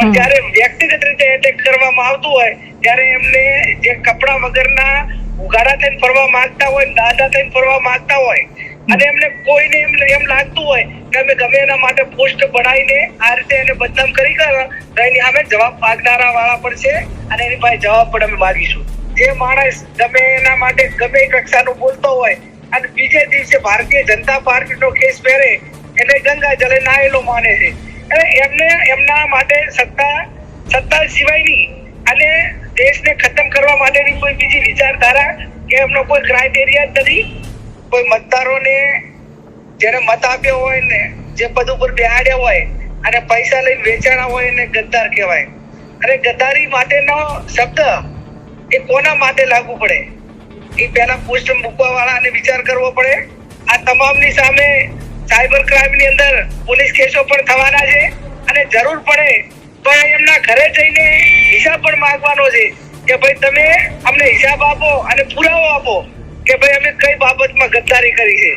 પણ જ્યારે વ્યક્તિગત રીતે એટેક કરવામાં આવતું હોય ત્યારે એમને જે કપડા વગરના ઉઘાડા થઈને ફરવા માંગતા હોય, દાદા થઈને ફરવા માંગતા હોય અને એમને કોઈને એમ લાગતું હોય કે અમે ગમે એના માટે પોસ્ટ બનાવીને આ રીતે એને બદનામ કરી કરે તો એની સામે જવાબ માગનારા વાળા પણ છે અને એની પાસે જવાબ પણ અમે માગીશું. જે માણસ ગમે એના માટે ગમે એ કક્ષાનું બોલતો હોય અને બીજે દિવસે ભારતીય જનતા પાર્ટીનો કેસ પહેરે એટલે ગંગા જલે નાયેલો માને છે. એમને એમના માટે સત્તા સિવાયની અને દેશને ખતમ કરવા માટેની કોઈ બીજી વિચારધારા કે એમનો કોઈ ક્રાઇટેરિયા જ નથી. કોઈ મતદારોને જેને મત આપ્યો હોય ને જે પદ ઉપર બેહાડ્યા હોય અને પૈસા લઈને વેચાણા હોય એને ગદ્દાર કહેવાય. અને ગદ્દારી માટેનો શબ્દ એ કોના માટે લાગુ પડે એ પહેલા પોસ્ટ મૂકવા વાળાને વિચાર કરવો પડે. આ તમામની સામે સાયબર ક્રાઇમની અંદર પોલીસ કેસો પણ થવાના છે અને જરૂર પડે તો એમના ઘરે જઈને હિસાબ પણ માંગવાનો છે કે ભાઈ તમે અમને હિસાબ આપો અને પુરાવો આપો કે ભાઈ અમે કઈ બાબતમાં ગદ્દારી કરી છે.